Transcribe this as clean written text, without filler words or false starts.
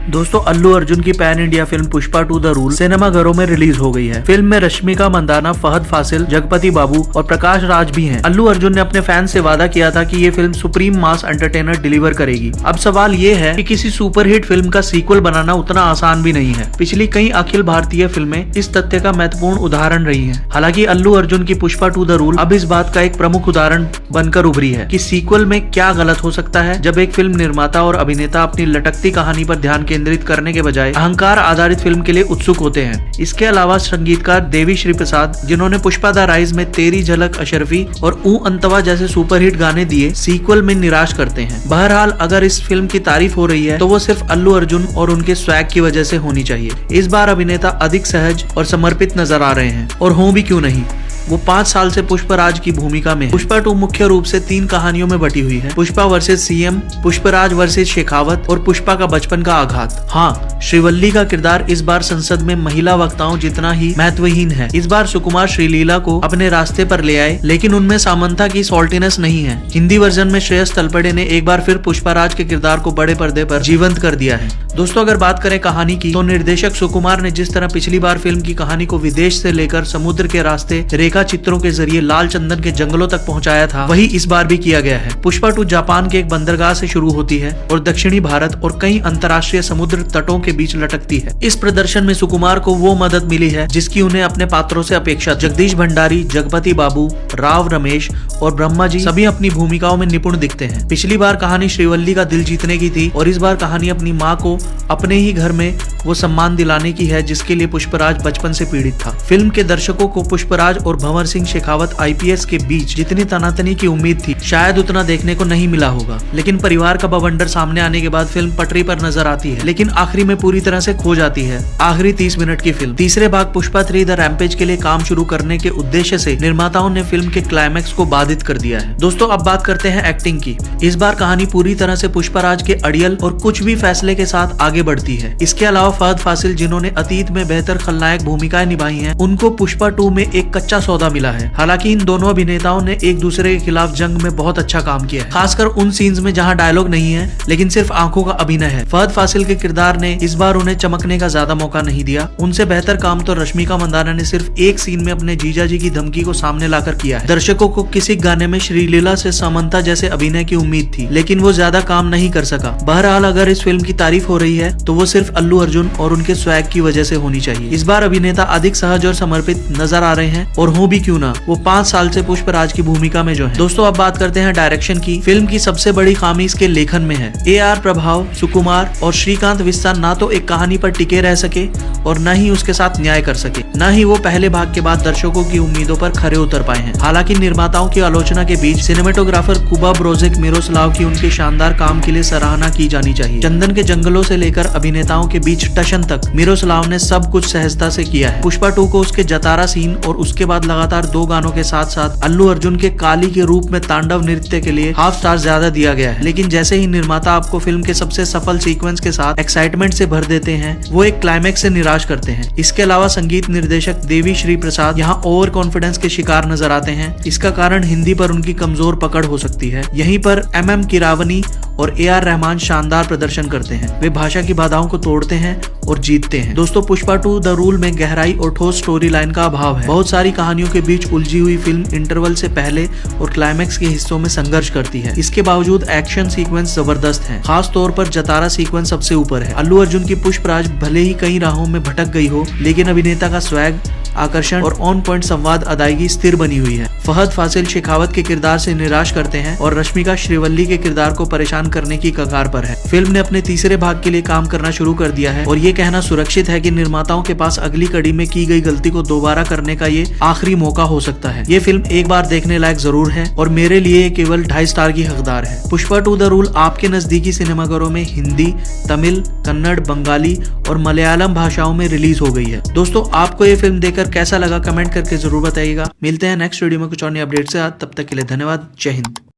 दोस्तों अल्लू अर्जुन की pan India film Pushpa 2 the rule सिनेमाघरों में रिलीज हो गई है। फिल्म में रश्मिका मंदाना, फहद फासिल, जगपति बाबू और प्रकाश राज भी हैं। अल्लू अर्जुन ने अपने फैंस से वादा किया था कि ये फिल्म सुप्रीम मास एंटरटेनर डिलीवर करेगी। अब सवाल ये है कि किसी सुपरहिट फिल्म का सीक्वल बनाना उतना आसान भी नहीं है। पिछली कई अखिल भारतीय फिल्में इस तथ्य का महत्वपूर्ण उदाहरण रही हैं। हालांकि अल्लू अर्जुन की पुष्पा 2 द रूल अब इस बात का एक प्रमुख उदाहरण बनकर उभरी है कि सीक्वल में क्या गलत हो सकता है जब एक फिल्म निर्माता और अभिनेता अपनी लटकती कहानी पर ध्यान केंद्रित करने के बजाय अहंकार आधारित फिल्म के लिए उत्सुक होते हैं। इसके अलावा संगीतकार देवी श्री प्रसाद, जिन्होंने पुष्पा द राइज में तेरी झलक अशरफी और ऊ अंतवा जैसे सुपरहिट गाने दिए, सीक्वल में निराश करते हैं। बहरहाल अगर इस फिल्म की तारीफ हो रही है तो वो सिर्फ अल्लू अर्जुन और उनके स्वैग की वजह से होनी चाहिए। इस बार अभिनेता अधिक सहज और समर्पित नजर आ रहे हैं, और हों भी क्यों नहीं। वो 5 साल से पुष्पराज की भूमिका में है। पुष्पा 2 मुख्य रूप से 3 कहानियों में बटी हुई है: Pushpa versus CM, Pushparaj versus Shekhawat और पुष्पा का बचपन का आघात। हाँ, श्रीवल्ली का किरदार इस बार संसद में महिला वक्ताओं जितना ही महत्वहीन है। इस बार सुकुमार श्रीलीला को अपने रास्ते पर ले आए, लेकिन उनमें सामंथा की सॉल्टीनेस नहीं है। हिंदी वर्जन में श्रेयस तलपड़े ने एक बार फिर पुष्पराज के किरदार को बड़े पर्दे पर जीवंत कर दिया है। दोस्तों अगर बात करें कहानी की, तो निर्देशक सुकुमार ने जिस तरह पिछली बार फिल्म की कहानी को विदेश से लेकर समुद्र के रास्ते रेखा चित्रों के जरिए लाल चंदन के जंगलों तक पहुंचाया था, वही इस बार भी किया गया है। पुष्पा 2 जापान के एक बंदरगाह से शुरू होती है और दक्षिणी भारत और कई अंतर्राष्ट्रीय समुद्र तटों के बीच लटकती है। इस प्रदर्शन में सुकुमार को वो मदद मिली है जिसकी उन्हें अपने पात्रों से अपेक्षा। जगदीश भंडारी, जगपति बाबू, राव रमेश और ब्रह्मा जी सभी अपनी भूमिकाओं में निपुण दिखते हैं। पिछली बार कहानी श्रीवल्ली का दिल जीतने की थी और इस बार कहानी अपनी माँ को अपने ही घर में वो सम्मान दिलाने की है जिसके लिए पुष्पराज बचपन से पीड़ित था। फिल्म के दर्शकों को पुष्पराज और भंवर सिंह शेखावत आईपीएस के बीच जितनी तनातनी की उम्मीद थी, शायद उतना देखने को नहीं मिला होगा। लेकिन परिवार का बवंडर सामने आने के बाद फिल्म पटरी पर नजर आती है, लेकिन आखिरी में पूरी तरह से खो जाती है। आखिरी 30 मिनट की फिल्म। तीसरे भाग पुष्पा 3 द रैम्पेज के लिए काम शुरू करने के उद्देश्य से निर्माताओं ने फिल्म के क्लाइमैक्स को बाधित कर दिया है। दोस्तों अब बात करते हैं एक्टिंग की। इस बार कहानी पूरी तरह से पुष्पराज के अड़ियल और कुछ भी फैसले के साथ आगे बढ़ती है। इसके अलावा फहद फासिल, जिन्होंने अतीत में बेहतर खलनायक भूमिकाएं निभाई हैं, उनको पुष्पा 2 में एक कच्चा सौदा मिला है। हालांकि इन दोनों अभिनेताओं ने एक दूसरे के खिलाफ जंग में बहुत अच्छा काम किया है, खासकर उन सीन्स में जहां डायलॉग नहीं है लेकिन सिर्फ आंखों का अभिनय है। फहद फासिल के किरदार ने इस बार उन्हें चमकने का ज्यादा मौका नहीं दिया। उनसे बेहतर काम तो रश्मिका मंदाना ने सिर्फ एक सीन में अपने जीजा जी की धमकी को सामने लाकर किया है। दर्शकों को किसी गाने में श्रीलीला से सामंता जैसे अभिनय की उम्मीद थी, लेकिन वो ज्यादा काम नहीं कर सका। बहरहाल अगर इस फिल्म की तारीफ हो रही है तो वो सिर्फ अल्लू अर्जुन और उनके स्वैग की वजह से होनी चाहिए। इस बार अभिनेता अधिक सहज और समर्पित नजर आ रहे हैं, और हो भी क्यों ना, वो 5 साल से पुष्पराज की भूमिका में जो है। दोस्तों अब बात करते हैं डायरेक्शन की। फिल्म की सबसे बड़ी खामी इसके लेखन में है। AR प्रभाव, सुकुमार और श्रीकांत विस्ता ना तो एक कहानी पर टिके रह सके और न ही उसके साथ न्याय कर सके, न ही वो पहले भाग के बाद दर्शकों की उम्मीदों पर खरे उतर पाए हैं। हालांकि निर्माताओं की आलोचना के बीच सिनेमेटोग्राफर कुबा ब्रोजेक मिरोस्लाव की उनके शानदार काम के लिए सराहना की जानी चाहिए। चंदन के जंगलों से लेकर अभिनेताओं के बीच टशन तक मिरोस्लाव ने सब कुछ सहजता से किया है। पुष्पा 2 को उसके जतारा सीन और उसके बाद लगातार 2 गानों के साथ साथ अल्लू अर्जुन के काली के रूप में तांडव नृत्य के लिए ½ स्टार ज्यादा दिया गया है। लेकिन जैसे ही निर्माता आपको फिल्म के सबसे सफल सीक्वेंस के साथ एक्साइटमेंट से भर देते हैं, वो एक क्लाइमैक्स से निराश करते हैं। इसके अलावा संगीत निर्देशक देवी श्री प्रसाद यहाँ ओवर कॉन्फिडेंस के शिकार नजर आते हैं। इसका कारण हिंदी पर उनकी कमजोर पकड़ हो सकती है। यहीं पर MM किरावनी और AR रहमान शानदार प्रदर्शन करते हैं। वे भाषा की बाधाओं को तोड़ते हैं और जीतते हैं। दोस्तों पुष्पा 2 द रूल में गहराई और ठोस स्टोरी लाइन का अभाव है। बहुत सारी कहानियों के बीच उलझी हुई फिल्म इंटरवल से पहले और क्लाइमैक्स के हिस्सों में संघर्ष करती है। इसके बावजूद एक्शन सीक्वेंस जबरदस्त है, खास तौर पर जतारा सीक्वेंस सबसे ऊपर है। अल्लू अर्जुन की पुष्पराज भले ही कई राहों में भटक गई हो, लेकिन अभिनेता का स्वैग, आकर्षण और ऑन पॉइंट संवाद अदायगी स्थिर बनी हुई है। फहद फासिल शेखावत के किरदार से निराश करते हैं और रश्मिका श्रीवल्ली के किरदार को परेशान करने की कगार पर है। फिल्म ने अपने तीसरे भाग के लिए काम करना शुरू कर दिया है और ये कहना सुरक्षित है कि निर्माताओं के पास अगली कड़ी में की गई गलती को दोबारा करने का ये आखिरी मौका हो सकता है। ये फिल्म एक बार देखने लायक जरूर है और मेरे लिए केवल 2.5 स्टार की हकदार है। पुष्पा 2 द रूल आपके नजदीकी सिनेमाघरों में हिंदी, तमिल, कन्नड़, बंगाली और मलयालम भाषाओं में रिलीज हो गई है। दोस्तों आपको ये फिल्म देखकर कैसा लगा कमेंट करके जरूर बताइएगा। मिलते हैं नेक्स्ट वीडियो में कुछ और नए अपडेट से। तब तक के लिए धन्यवाद। जय हिंद।